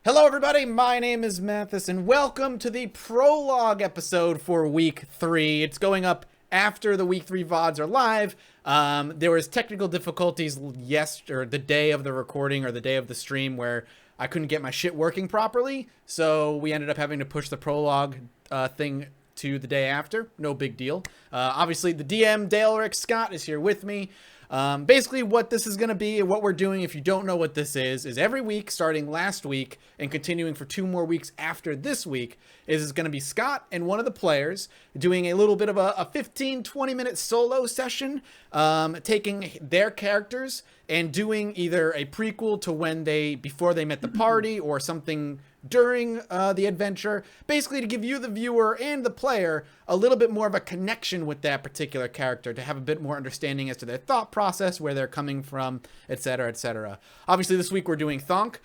Hello everybody, my name is Mathis and welcome to the Prologue episode for week 3. It's going up after the week 3 VODs are live. There was technical difficulties the day of the recording or the day of the stream where I couldn't get my shit working properly. So we ended up having to push the Prologue thing to the day after. No big deal. Obviously the DM, Dale Rick Scott, is here with me. Basically what this is going to be and what we're doing, if you don't know what this is every week starting last week and continuing for 2 more weeks after this week is going to be Scott and one of the players doing a little bit of a 15-20 minute solo session, taking their characters and doing either a prequel to before they met the party or something during the adventure, basically to give you, the viewer, and the player a little bit more of a connection with that particular character, to have a bit more understanding as to their thought process, where they're coming from, etc., etc. Obviously, this week we're doing Thonk.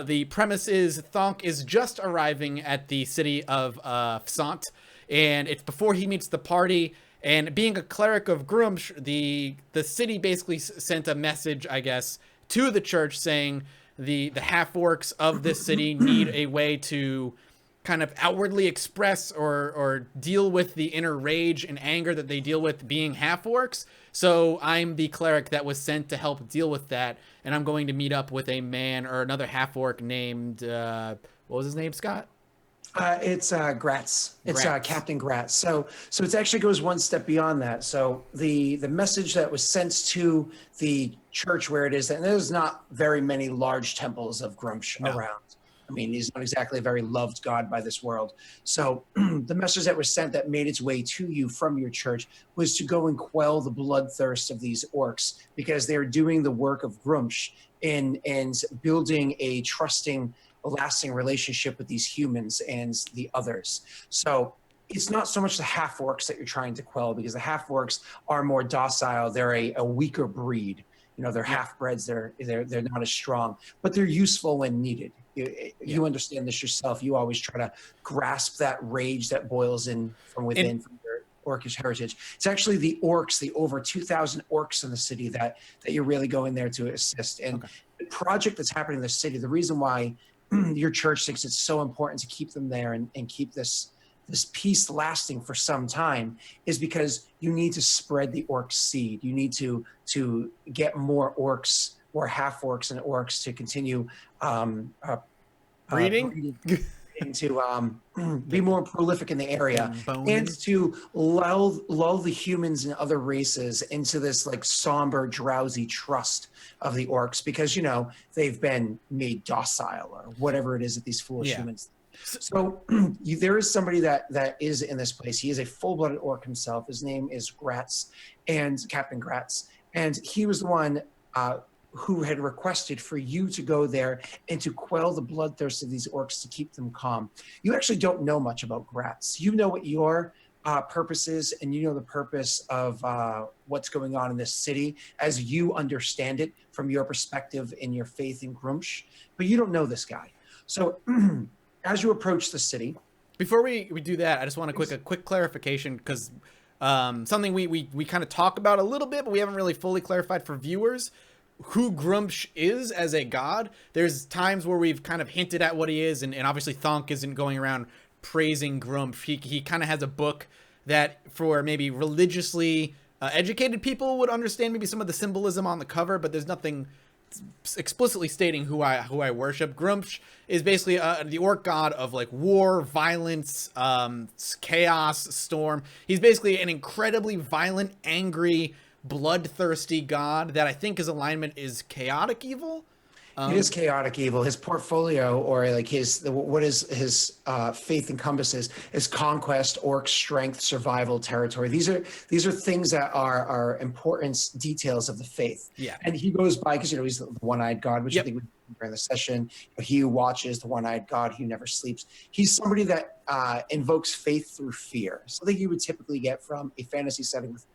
The premise is Thonk is just arriving at the city of Fant, and it's before he meets the party. And being a cleric of Grumsh, the city basically sent a message, I guess, to the church saying the half-orcs of this city need a way to kind of outwardly express or deal with the inner rage and anger that they deal with being half-orcs. So I'm the cleric that was sent to help deal with that, and I'm going to meet up with a man or another half-orc named, what was his name, Scott? It's Gratz. It's Captain Gratz. So it actually goes one step beyond that. So the message that was sent to the church where it is, and there's not very many large temples of Grumsh around. I mean, he's not exactly a very loved god by this world. So the message that was sent that made its way to you from your church was to go and quell the bloodthirst of these orcs, because they're doing the work of Grumsh and building a trusting, lasting relationship with these humans and the others. So it's not so much the half-orcs that you're trying to quell, because the half-orcs are more docile. They're a weaker breed. You know, they're half-breds. They're not as strong, but they're useful when needed. You understand this yourself. You always try to grasp that rage that boils in from within, from your orcish heritage. It's actually the orcs, the over 2,000 orcs in the city that you're really going there to assist. And the project that's happening in the city, the reason why your church thinks it's so important to keep them there and keep this peace lasting for some time, is because you need to spread the orc seed. You need to get more orcs, more half orcs and orcs to continue breeding to be more prolific in the area, and to lull the humans and other races into this like somber, drowsy trust of the orcs, because, you know, they've been made docile or whatever it is that these foolish humans. So there is somebody that is in this place. He is a full-blooded orc himself. His name is Gratz, and Captain Gratz, and he was the one who had requested for you to go there and to quell the bloodthirst of these orcs, to keep them calm. You actually don't know much about Gratz. You know what your purpose is, and you know the purpose of what's going on in this city as you understand it from your perspective in your faith in Grumsh, but you don't know this guy. So as you approach the city, before we do that, I just want a quick clarification, because something we kind of talk about a little bit, but we haven't really fully clarified for viewers who Grumsh is as a god. There's times where we've kind of hinted at what he is, and obviously Thonk isn't going around praising Grumsh. He kind of has a book that for maybe religiously educated people would understand maybe some of the symbolism on the cover, but there's nothing explicitly stating who I worship. Grumsh is basically the orc god of like war, violence, chaos, storm. He's basically an incredibly violent, angry, bloodthirsty god that I think his alignment is chaotic evil. It is chaotic evil. His portfolio, or like his faith encompasses, is conquest, orc strength, survival, territory. These are things that are important details of the faith. Yeah. And he goes by, because, you know, he's the one-eyed god, which I think we during the session. He who watches, the one-eyed god who never sleeps. He's somebody that invokes faith through fear. Something you would typically get from a fantasy setting with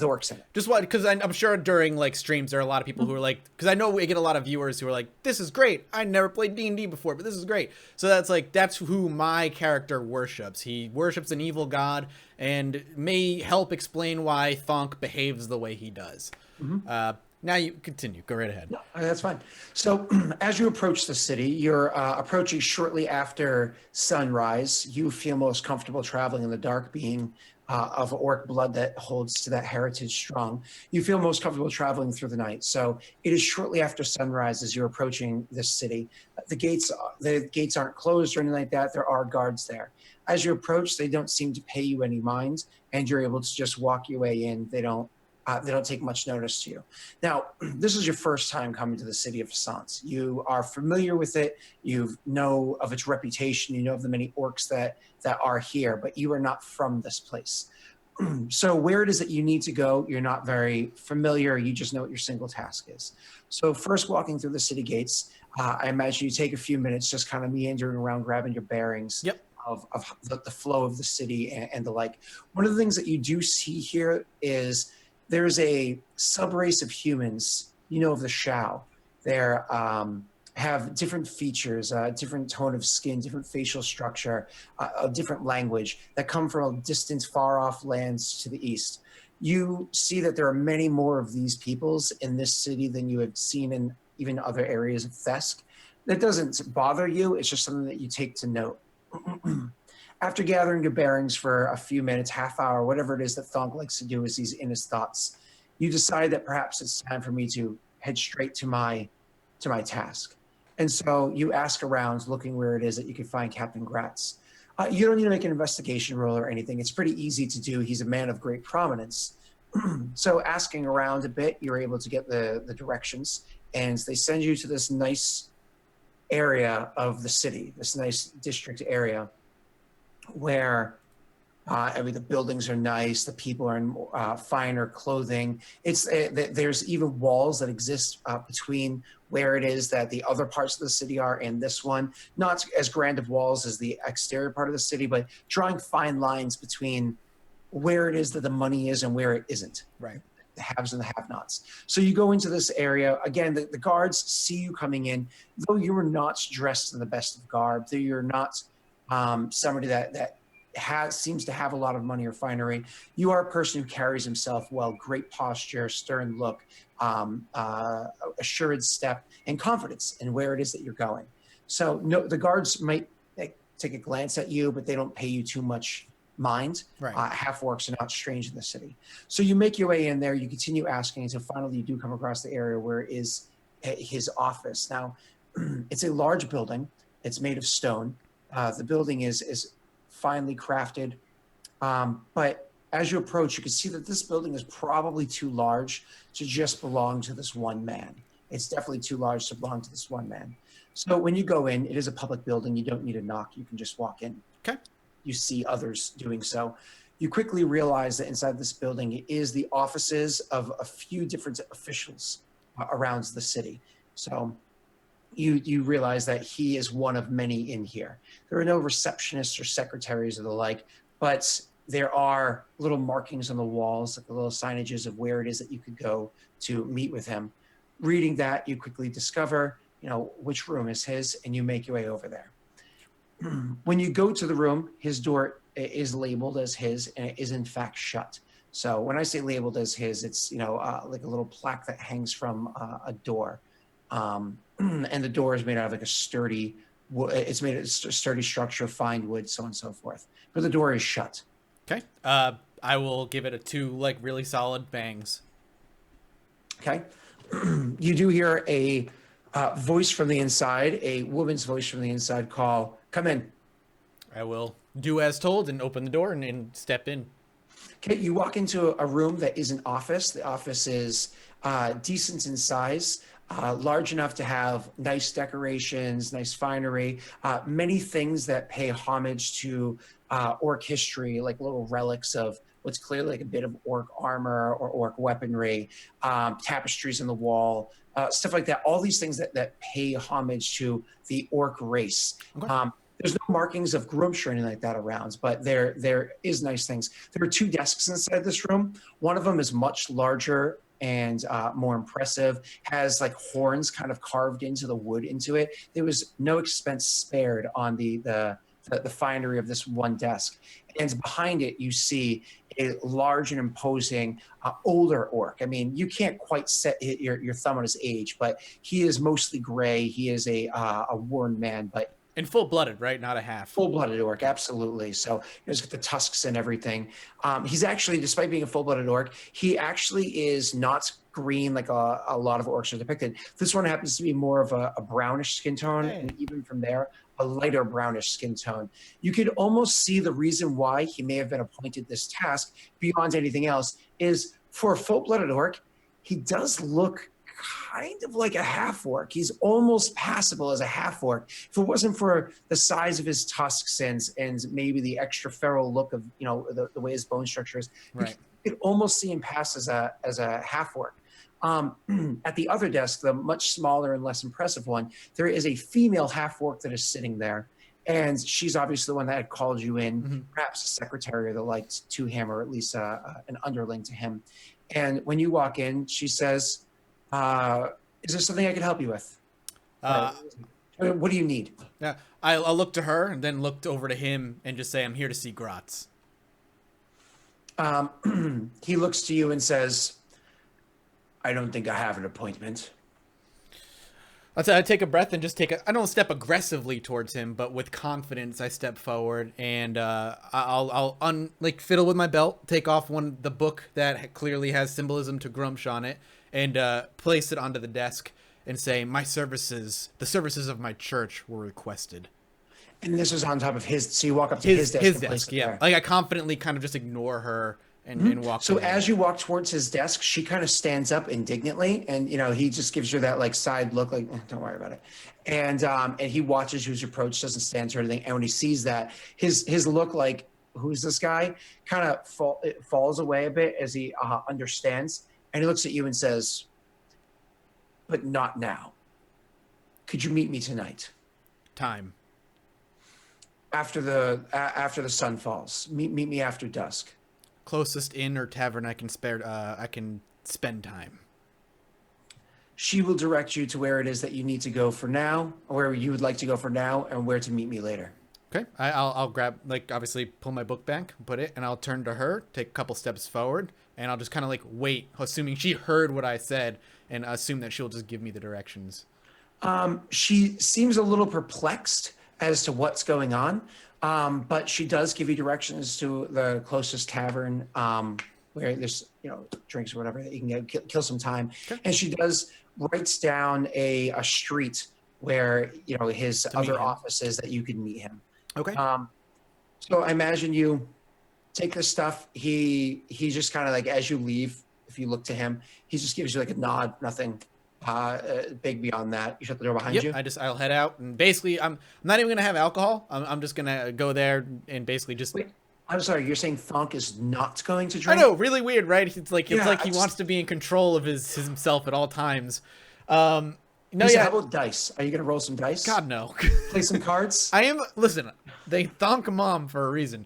orcs in it. Just what, because I'm sure during like streams there are a lot of people who are like, because I know we get a lot of viewers who are like, this is great, I never played D&D before, but this is great. So that's who my character worships. He worships an evil god, and may help explain why Thonk behaves the way he does. Now you continue. Go right ahead. No, that's fine. So as you approach the city, you're approaching shortly after sunrise. You feel most comfortable traveling in the dark, being of orc blood that holds to that heritage strong. You feel most comfortable traveling through the night. So it is shortly after sunrise as you're approaching this city. The gates aren't closed or anything like that. There are guards there. As you approach, they don't seem to pay you any mind, and you're able to just walk your way in. They don't take much notice to you. Now, this is your first time coming to the city of Fant. You are familiar with it. You know of its reputation. You know of the many orcs that are here, but you are not from this place. So where it is that you need to go, you're not very familiar. You just know what your single task is. So first, walking through the city gates, I imagine you take a few minutes just kind of meandering around, grabbing your bearings. Yep. Of the flow of the city and the like. One of the things that you do see here is there's a subrace of humans, of the Shao. They're have different features, different tone of skin, different facial structure, a different language that come from distant, far-off lands to the east. You see that there are many more of these peoples in this city than you have seen in even other areas of Thesk. That doesn't bother you. It's just something that you take to note. After gathering your bearings for a few minutes, half hour, whatever it is that Thonk likes to do as he's in his thoughts, you decide that perhaps it's time for me to head straight to my task. And so you ask around, looking where it is that you can find Captain Gratz. You don't need to make an investigation roll or anything. It's pretty easy to do. He's a man of great prominence. So asking around a bit, you're able to get the directions, and they send you to this nice area of the city, this nice district area, where the buildings are nice, the people are in finer clothing. There's even walls that exist between where it is that the other parts of the city are and this one. Not as grand of walls as the exterior part of the city, but drawing fine lines between where it is that the money is and where it isn't. Right. The haves and the have-nots. So you go into this area. Again, the guards see you coming in, though you are not dressed in the best of garb, though you're not somebody that seems to have a lot of money or finery. You are a person who carries himself well, great posture, stern look, assured step, and confidence in where it is that you're going. So no, the guards might take a glance at you, but they don't pay you too much mind. Right. Half-orcs are not strange in the city. So you make your way in there, you continue asking until finally you do come across the area where is his office. Now, it's a large building. It's made of stone. The building is finely crafted, but as you approach, you can see that this building is probably too large to just belong to this one man. It's definitely too large to belong to this one man. So when you go in, it is a public building. You don't need a knock. You can just walk in. Okay. You see others doing so. You quickly realize that inside this building is the offices of a few different officials around the city. So you realize that he is one of many in here. There are no receptionists or secretaries or the like, but there are little markings on the walls, like the little signages of where it is that you could go to meet with him. Reading that, you quickly discover, which room is his, and you make your way over there. When you go to the room, his door is labeled as his, and it is in fact shut. So when I say labeled as his, it's, like a little plaque that hangs from a door. And the door is made out of like a sturdy it's made of a sturdy structure, fine wood, so on and so forth. But the door is shut. Okay. I will give it a 2 really solid bangs. Okay. You do hear a voice from the inside, a woman's voice from the inside call, "Come in." I will do as told and open the door and step in. Okay, you walk into a room that is an office. The office is decent in size, large enough to have nice decorations, nice finery, many things that pay homage to orc history, like little relics of what's clearly like a bit of orc armor or orc weaponry, tapestries on the wall, stuff like that. All these things that pay homage to the orc race. Okay. There's no markings of groomshire or anything like that around, but there is nice things. There are 2 desks inside this room. One of them is much larger and more impressive, has like horns kind of carved into the wood into it. There was no expense spared on the the finery of this one desk. And behind it, you see a large and imposing older orc. I mean, you can't quite set your thumb on his age, but he is mostly gray. He is a worn man, but And full-blooded, right? Not a half. full-blooded orc, absolutely. So he's got the tusks and everything. He's actually, despite being a full-blooded orc, he actually is not green like a lot of orcs are depicted. This one happens to be more of a brownish skin tone, and even from there, a lighter brownish skin tone. You could almost see the reason why he may have been appointed this task beyond anything else is for a full-blooded orc, he does look kind of like a half orc. He's almost passable as a half orc. If it wasn't for the size of his tusks and maybe the extra feral look of the way his bone structure is, right, you could almost see him pass as a half orc. At the other desk, the much smaller and less impressive one, there is a female half orc that is sitting there, and she's obviously the one that had called you in, perhaps a secretary or the like to him, or at least an underling to him. And when you walk in, she says, is there something I can help you with? What do you need? Yeah, I'll look to her and then look over to him and just say, I'm here to see Gratz. He looks to you and says, I don't think I have an appointment. I take a breath and just I don't step aggressively towards him, but with confidence I step forward and I'll fiddle with my belt, take off the book that clearly has symbolism to Grumsh on it, and place it onto the desk and say, the services of my church were requested. And this is on top of his, so you walk up to his desk. His desk, yeah. There. Like I confidently kind of just ignore her and walk. So as you walk towards his desk, she kind of stands up indignantly, and he just gives her that like side look, like don't worry about it. And he watches you as you approach, doesn't stand to anything. And when he sees that, his look like, who's this guy, kind of falls away a bit as he understands, and he looks at you and says, "But not now. Could you meet me tonight? Time. After the sun falls. Meet me after dusk. Closest inn or tavern I can spend time." She will direct you to where it is that you need to go for now, or where you would like to go for now, and where to meet me later. Okay. I'll grab, obviously pull my book back, put it, and I'll turn to her, take a couple steps forward, and I'll just kind of wait, assuming she heard what I said, and assume that she'll just give me the directions. She seems a little perplexed as to what's going on. But she does give you directions to the closest tavern where there's, drinks or whatever that you can kill some time. Okay. And she does writes down a street where, his other office is that you can meet him. Okay. So I imagine you take this stuff. He just kind of as you leave, if you look to him, he just gives you a nod, nothing big beyond that. You shut the door behind you? I'll head out, and basically I'm not even gonna have alcohol. I'm just gonna go there and basically just. Wait, I'm sorry, you're saying Thonk is not going to drink? I know, really weird, right? It's like he wants to be in control of himself at all times. How about dice? Are you gonna roll some dice? God, no. Play some cards? Listen, they Thonk mom for a reason.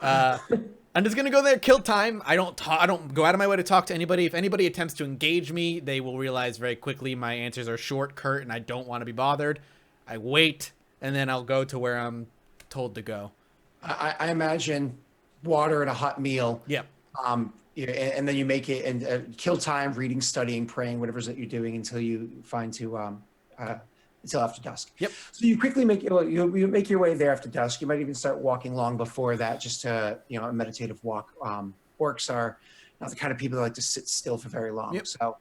I'm just gonna go there, kill time. I don't go out of my way to talk to anybody. If anybody attempts to engage me, they will realize very quickly my answers are short, curt, and I don't want to be bothered. I wait, and then I'll go to where I'm told to go. I imagine water and a hot meal. Yep. And then you make it and kill time, reading, studying, praying, whatever it is that you're doing until you find until after dusk. Yep. So you quickly you make your way there after dusk. You might even start walking long before that, just to a meditative walk. Orcs are not the kind of people that like to sit still for very long. Yep. So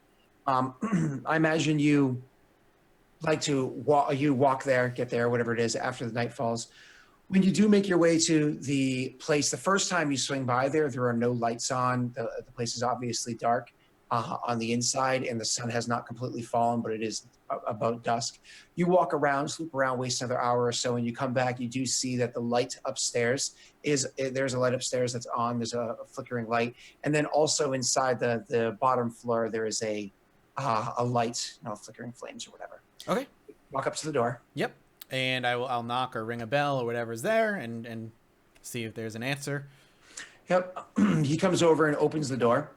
I imagine you like to walk there, get there, whatever it is, after the night falls. When you do make your way to the place, the first time you swing by there are no lights on. The place is obviously dark on the inside, and the sun has not completely fallen, but it is about dusk. You walk around, sloop around, waste another hour or so, and you come back. You do see that the light upstairs there's a light upstairs that's on. There's a flickering light, and then also inside the bottom floor there is a light, flickering flames or whatever. Okay. Walk up to the door. Yep. And I'll knock or ring a bell or whatever's there and see if there's an answer. Yep. He comes over and opens the door.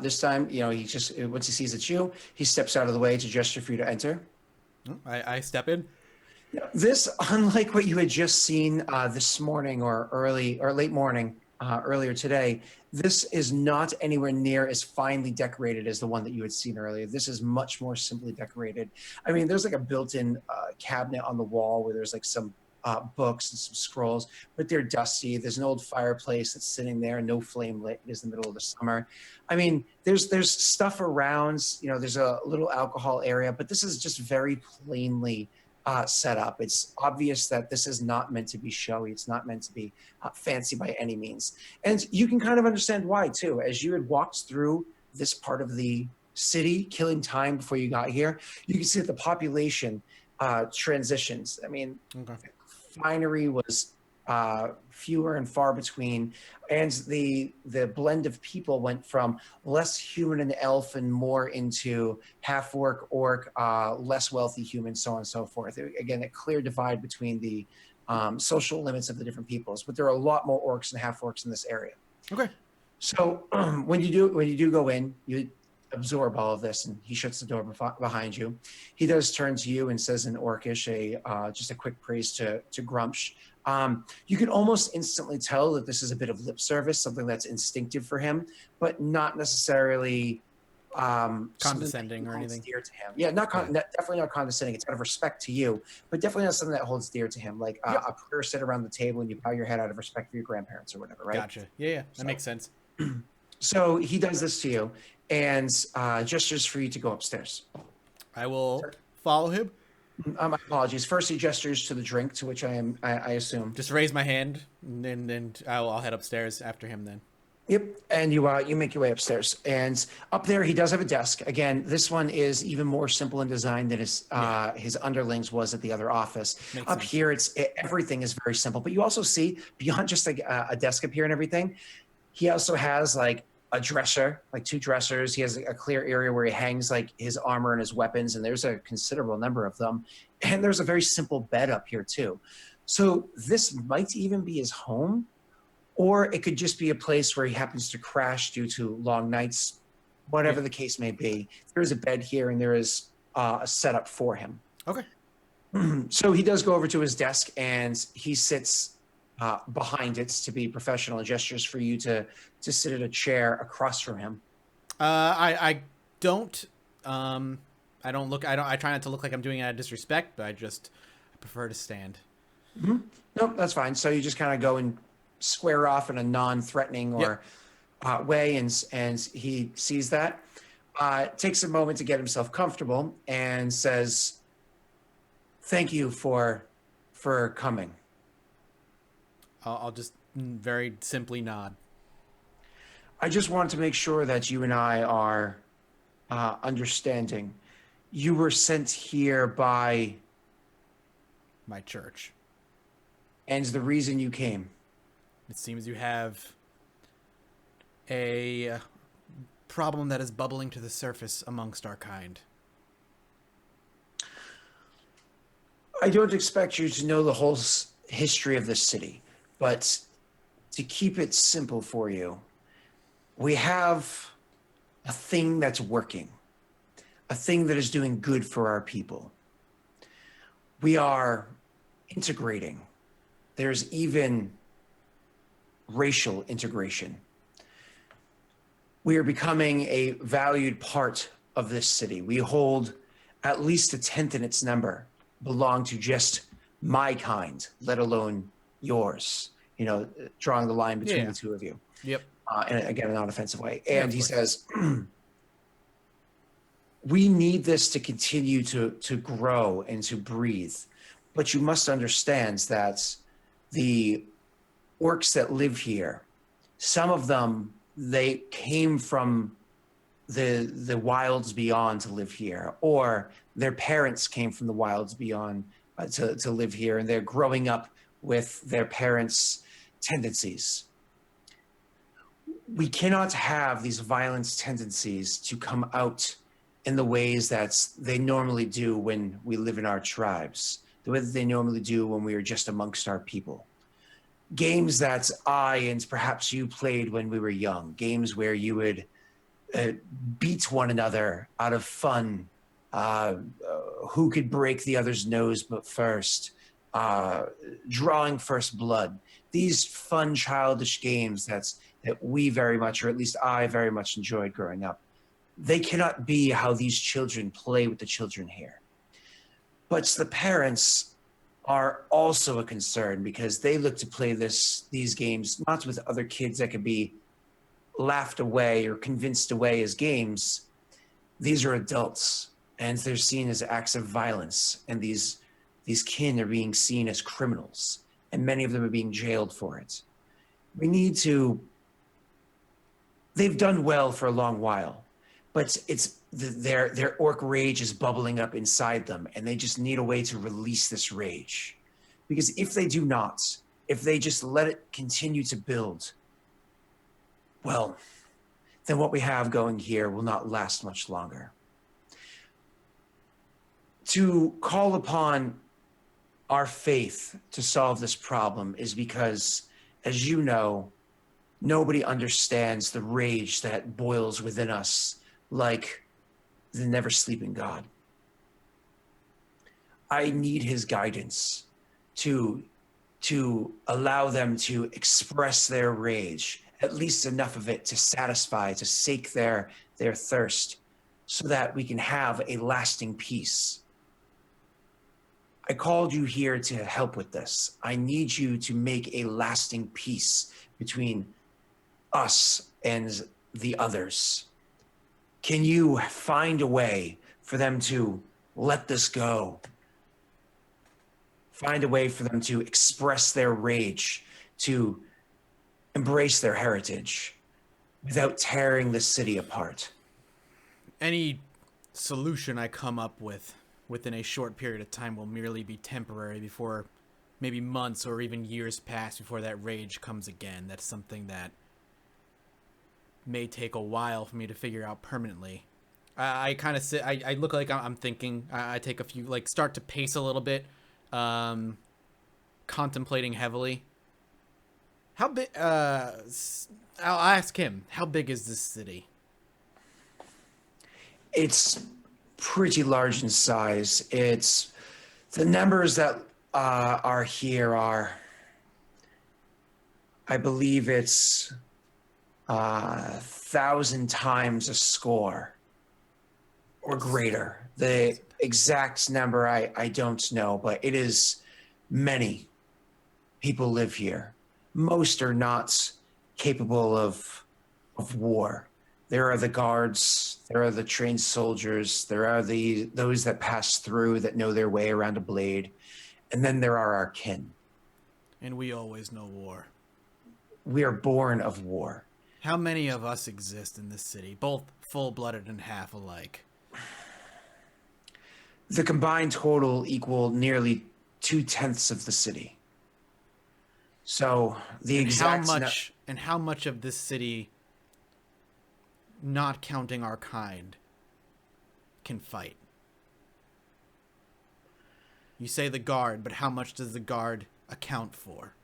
This time, he just, once he sees it's you, he steps out of the way to gesture for you to enter. I step in. This, unlike what you had just seen this morning or early or late morning earlier today, this is not anywhere near as finely decorated as the one that you had seen earlier. This is much more simply decorated. I mean, there's like a built-in cabinet on the wall where there's like some books and some scrolls, but they're dusty. There's an old fireplace that's sitting there, no flame lit. It is the middle of the summer. I mean, there's stuff around. You know, there's a little alcohol area, but this is just very plainly set up. It's obvious that this is not meant to be showy. It's not meant to be fancy by any means. And you can kind of understand why too. As you had walked through this part of the city, killing time before you got here, you can see that the population transitions. I mean, finery was fewer and far between, and the blend of people went from less human and elf and more into half orc, less wealthy humans, so on and so forth. Again, a clear divide between the social limits of the different peoples, but there are a lot more orcs and half orcs in this area. Okay. So when you do go in, you absorb all of this, and he shuts the door behind you. He does turn to you and says in Orcish just a quick praise to Grumsh. You can almost instantly tell that this is a bit of lip service, something that's instinctive for him, but not necessarily condescending or anything. Dear to him. Yeah, definitely not condescending. It's out of respect to you, but definitely not something that holds dear to him. Like a prayer said around the table, and you bow your head out of respect for your grandparents or whatever, right? Gotcha. Yeah, that makes sense. So he does this to you and gestures for you to go upstairs. I will follow him. My apologies. First, he gestures to the drink, to which I assume. Just raise my hand, and then I'll head upstairs after him then. Yep, and you make your way upstairs. And up there, he does have a desk. Again, this one is even more simple in design than his underlings was at the other office. Makes up sense. here, everything is very simple. But you also see, beyond just like a desk up here and everything, he also has like a dresser, like two dressers. He has a clear area where he hangs like his armor and his weapons, and there's a considerable number of them. And there's a very simple bed up here too. So this might even be his home, or it could just be a place where he happens to crash due to long nights, whatever the case may be. There is a bed here, and there is a setup for him. Okay. So he does go over to his desk, and he sits behind it to be professional, and gestures for you to sit at a chair across from him. I try not to look like I'm doing it out of disrespect, but I prefer to stand. Mm-hmm. Nope, that's fine. So you just kind of go and square off in a non-threatening or way, and he sees that, takes a moment to get himself comfortable, and says, "Thank you for coming." I'll just very simply nod. I just wanted to make sure that you and I are understanding. You were sent here by my church. And the reason you came. It seems you have a problem that is bubbling to the surface amongst our kind. I don't expect you to know the whole history of this city, but to keep it simple for you, we have a thing that's working, a thing that is doing good for our people. We are integrating. There's even racial integration. We are becoming a valued part of this city. We hold at least a tenth in its number belong to just my kind, let alone yours. You know, drawing the line between the two of you. Yep. And again, in a non-offensive way. And he says, we need this to continue to grow and to breathe. But you must understand that the orcs that live here, some of them, they came from the wilds beyond to live here, or their parents came from the wilds beyond to live here, and they're growing up with their parents' tendencies. We cannot have these violent tendencies to come out in the ways that they normally do when we live in our tribes, the way that they normally do when we are just amongst our people. Games that I and perhaps you played when we were young, games where you would beat one another out of fun who could break the other's nose but first, drawing first blood. These fun, childish games that we very much, or at least I very much enjoyed growing up. They cannot be how these children play with the children here. But the parents are also a concern because they look to play these games not with other kids that could be laughed away or convinced away as games. These are adults, and they're seen as acts of violence, and these kin are being seen as criminals, and many of them are being jailed for it. We need to. They've done well for a long while, but their orc rage is bubbling up inside them, and they just need a way to release this rage. Because if they do not, if they just let it continue to build, well, then what we have going here will not last much longer. To call upon our faith to solve this problem is because, as you know, nobody understands the rage that boils within us like the never sleeping God. I need his guidance to allow them to express their rage, at least enough of it to satisfy, to sate their thirst, so that we can have a lasting peace. I called you here to help with this. I need you to make a lasting peace between us and the others. Can you find a way for them to let this go? Find a way for them to express their rage, to embrace their heritage without tearing the city apart. Any solution I come up with within a short period of time will merely be temporary before maybe months or even years pass before that rage comes again. That's something that may take a while for me to figure out permanently. I kind of sit, I look like I'm thinking. I take a few, like, start to pace a little bit, contemplating heavily. How big, I'll ask him, how big is this city? It's pretty large in size. It's the numbers that are here are, I believe it's 1,000 times a score or greater. The exact number I don't know, but it is many people live here. Most are not capable of war. There are the guards, there are the trained soldiers, there are those that pass through that know their way around a blade, and then there are our kin. And we always know war. We are born of war. How many of us exist in this city, both full-blooded and half alike? The combined total equal nearly 2/10 of the city. So the exact how much of this city, not counting our kind, can fight? You say the guard, but how much does the guard account for?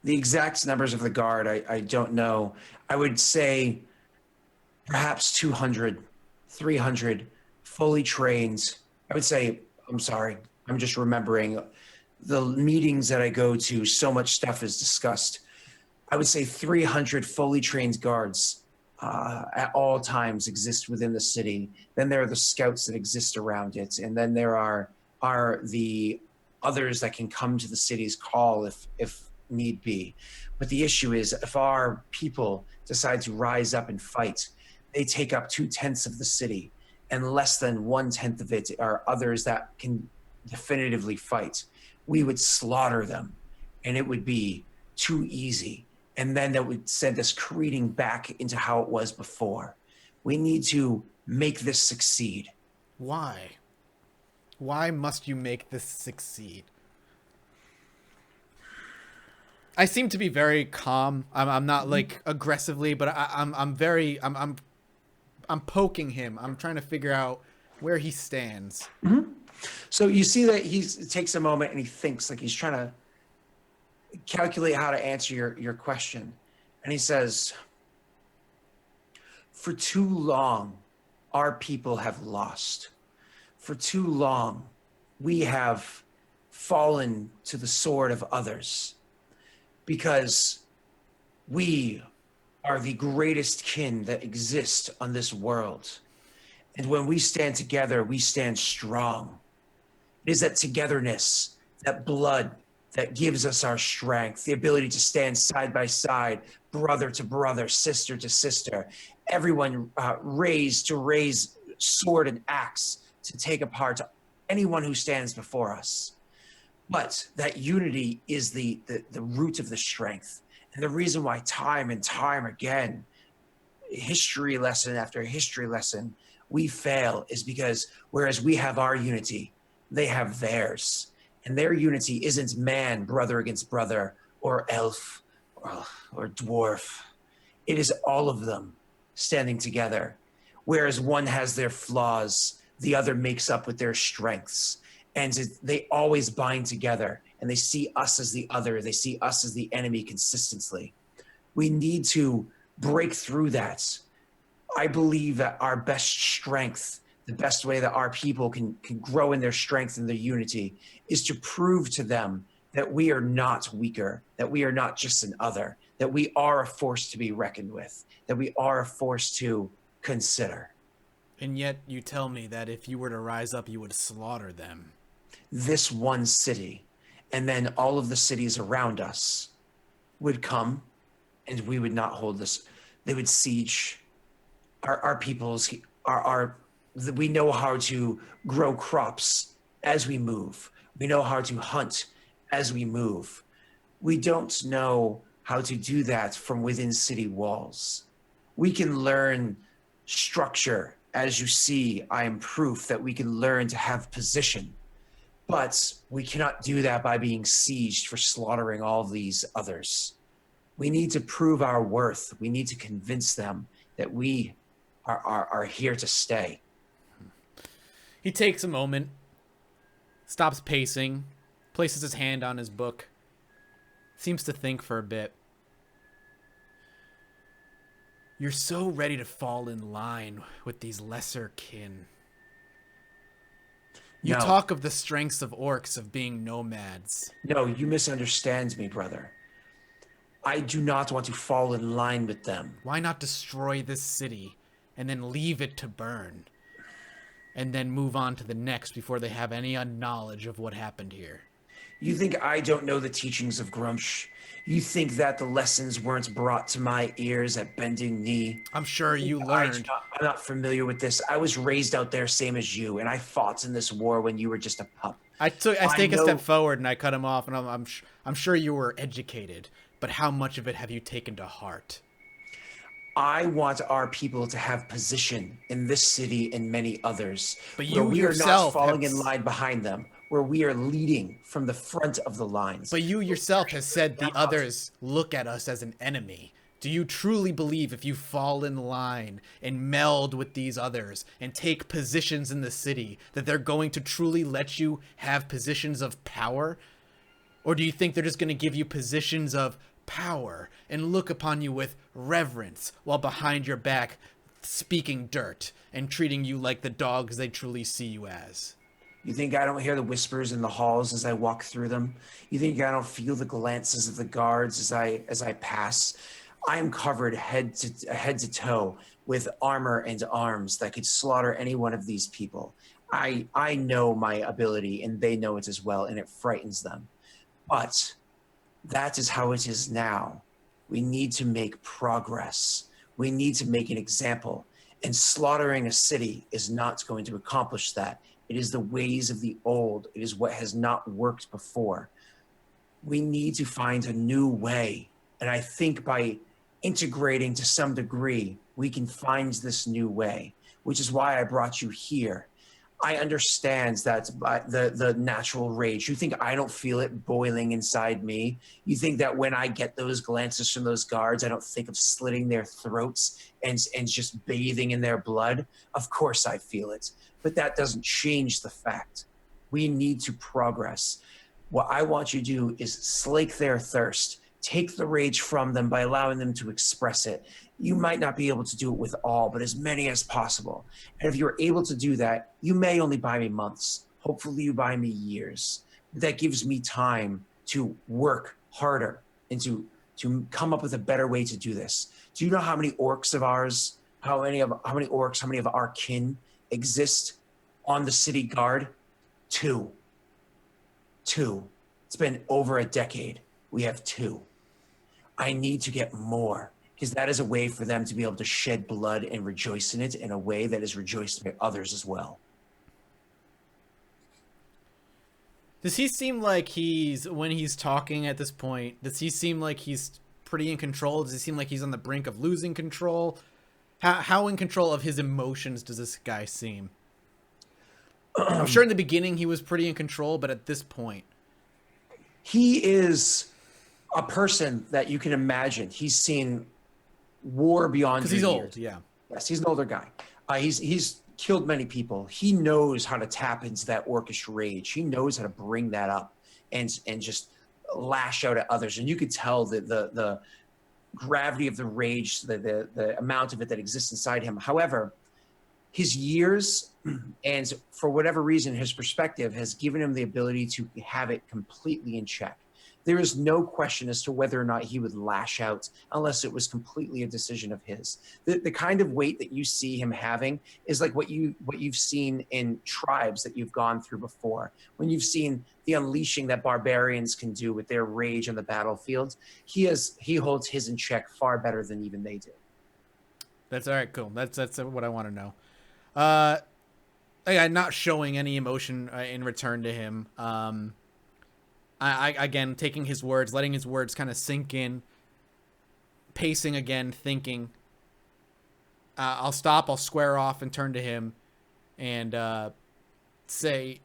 The exact numbers of the guard, I don't know. I would say perhaps 200, 300 fully trained. I would say, I'm sorry, I'm just remembering the meetings that I go to, so much stuff is discussed. I would say 300 fully trained guards at all times exist within the city. Then there are the scouts that exist around it. And then there are the others that can come to the city's call if need be. But the issue is, if our people decide to rise up and fight, they take up 2/10 of the city, and less than 1/10 of it are others that can definitively fight. We would slaughter them, and it would be too easy. And then that would send us careening back into how it was before. We need to make this succeed. Why? Why must you make this succeed? I seem to be very calm. I'm not like aggressively, but I'm poking him. I'm trying to figure out where he stands. Mm-hmm. So you see that he takes a moment and he thinks, like he's trying to calculate how to answer your question. And he says, For too long, our people have lost. For too long, we have fallen to the sword of others because we are the greatest kin that exists on this world. And when we stand together, we stand strong. It is that togetherness, that blood that gives us our strength, the ability to stand side by side, brother to brother, sister to sister, everyone raised to raise sword and axe to take apart anyone who stands before us. But that unity is the root of the strength. And the reason why time and time again, history lesson after history lesson, we fail is because whereas we have our unity, they have theirs. And their unity isn't man, brother against brother, or elf, or dwarf. It is all of them standing together. Whereas one has their flaws, the other makes up with their strengths. And they always bind together, and they see us as the other. They see us as the enemy consistently. We need to break through that. I believe that our best strength, the best way that our people can grow in their strength and their unity is to prove to them that we are not weaker, that we are not just an other, that we are a force to be reckoned with, that we are a force to consider. And yet you tell me that if you were to rise up, you would slaughter them. This one city, and then all of the cities around us would come, and we would not hold this. They would siege our peoples. We know how to grow crops as we move. We know how to hunt as we move. We don't know how to do that from within city walls. We can learn structure. As you see, I am proof that we can learn to have position. But we cannot do that by being sieged for slaughtering all of these others. We need to prove our worth. We need to convince them that we are here to stay. He takes a moment, stops pacing, places his hand on his book, seems to think for a bit. You're so ready to fall in line with these lesser kin. You talk of the strengths of orcs, of being nomads. No, you misunderstand me, brother. I do not want to fall in line with them. Why not destroy this city and then leave it to burn? And then move on to the next before they have any knowledge of what happened here. You think I don't know the teachings of Grumsh? You think that the lessons weren't brought to my ears at Bending Knee? I'm sure you learned. I'm not familiar with this. I was raised out there same as you, and I fought in this war when you were just a pup. I take a step forward and I cut him off, and I'm sure you were educated, but how much of it have you taken to heart? I want our people to have position in this city and many others. But you we yourself are not falling in line behind them, where we are leading from the front of the lines. But you yourself has said the others look at us as an enemy. Do you truly believe if you fall in line and meld with these others and take positions in the city that they're going to truly let you have positions of power? Or do you think they're just going to give you positions of power and look upon you with reverence while behind your back speaking dirt and treating you like the dogs they truly see you as? You think I don't hear the whispers in the halls as I walk through them? You think I don't feel the glances of the guards as I pass? I am covered head to toe with armor and arms that could slaughter any one of these people. I know my ability, and they know it as well, and it frightens them. But that is how it is now. We need to make progress. We need to make an example. And slaughtering a city is not going to accomplish that. It is the ways of the old. It is what has not worked before. We need to find a new way. And I think by integrating to some degree, we can find this new way, which is why I brought you here. I understand that the natural rage. You think I don't feel it boiling inside me? You think that when I get those glances from those guards, I don't think of slitting their throats and just bathing in their blood? Of course I feel it, but that doesn't change the fact. We need to progress. What I want you to do is slake their thirst, take the rage from them by allowing them to express it. You might not be able to do it with all, but as many as possible. And if you're able to do that, you may only buy me months. Hopefully you buy me years. That gives me time to work harder and to come up with a better way to do this. Do you know how many orcs of ours, how many of our kin exist on the city guard? Two. It's been over a decade. We have 2. I need to get more, because that is a way for them to be able to shed blood and rejoice in it in a way that is rejoiced by others as well. Does he seem like when he's talking at this point, does he seem like he's pretty in control? Does he seem like he's on the brink of losing control? How in control of his emotions does this guy seem? I'm sure in the beginning he was pretty in control, but at this point. He is a person that you can imagine. He's seen war beyond. Because he's old, yeah. Yes, he's an older guy. He's killed many people. He knows how to tap into that orcish rage. He knows how to bring that up and just lash out at others. And you could tell that the gravity of the rage, the amount of it that exists inside him. However, his years and for whatever reason, his perspective has given him the ability to have it completely in check. There is no question as to whether or not he would lash out unless it was completely a decision of his. The kind of weight that you see him having is like what you've seen in tribes that you've gone through before. When you've seen the unleashing that barbarians can do with their rage on the battlefield, he holds his in check far better than even they do. That's all right. Cool. That's what I want to know. Not showing any emotion in return to him. I again, taking his words, letting his words kind of sink in, pacing again, thinking. I'll stop, I'll square off and turn to him and say,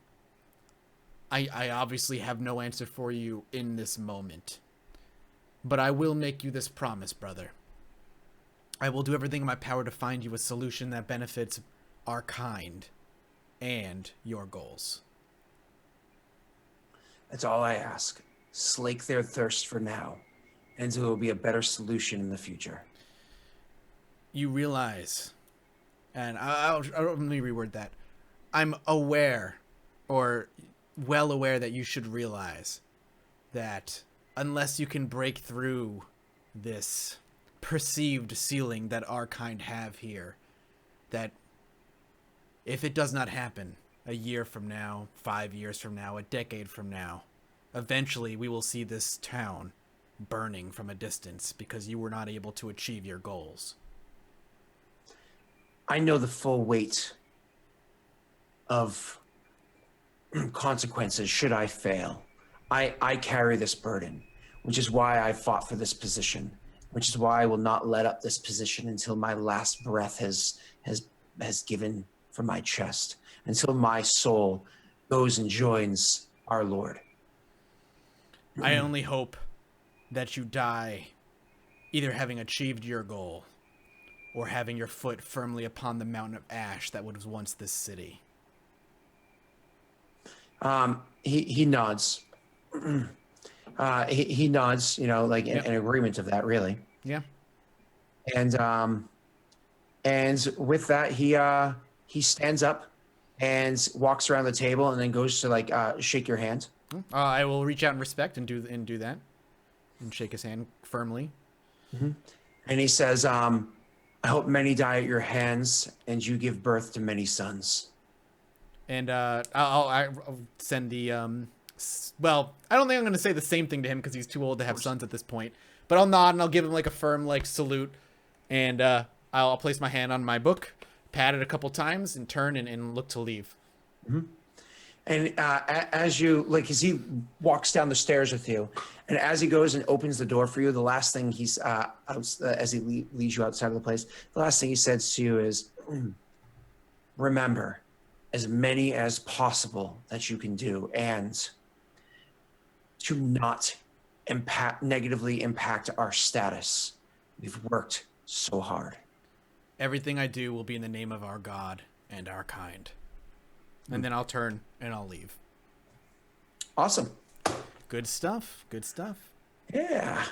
I obviously have no answer for you in this moment, but I will make you this promise, brother. I will do everything in my power to find you a solution that benefits our kind and your goals. That's all I ask. Slake their thirst for now, and it will be a better solution in the future. You realize, and let me reword that. I'm aware, or well aware, that you should realize that unless you can break through this perceived ceiling that our kind have here, that if it does not happen a year from now, 5 years from now, a decade from now, eventually we will see this town burning from a distance because you were not able to achieve your goals. I know the full weight of consequences should I fail. I carry this burden, which is why I fought for this position, which is why I will not let up this position until my last breath has given from my chest, until my soul goes and joins our Lord. I only hope that you die either having achieved your goal or having your foot firmly upon the mountain of ash that was once this city. He nods. He nods, like in agreement of that, really. Yeah. And with that, he stands up and walks around the table and then goes to shake your hand. I will reach out in respect and do that, and shake his hand firmly. Mm-hmm. And he says, "I hope many die at your hands, and you give birth to many sons." And I'll send the well, I don't think I'm going to say the same thing to him because he's too old to have sons at this point. But I'll nod and I'll give him like a firm salute, and I'll place my hand on my book, pat it a couple times, and turn and look to leave. Mm-hmm. And as he walks down the stairs with you, and as he goes and opens the door for you, the last thing he's as he leads you outside of the place, the last thing he says to you is, "Remember, as many as possible that you can do, and to not negatively impact our status. We've worked so hard. Everything I do will be in the name of our God and our kind." And then I'll turn and I'll leave. Awesome. Good stuff. Good stuff. Yeah.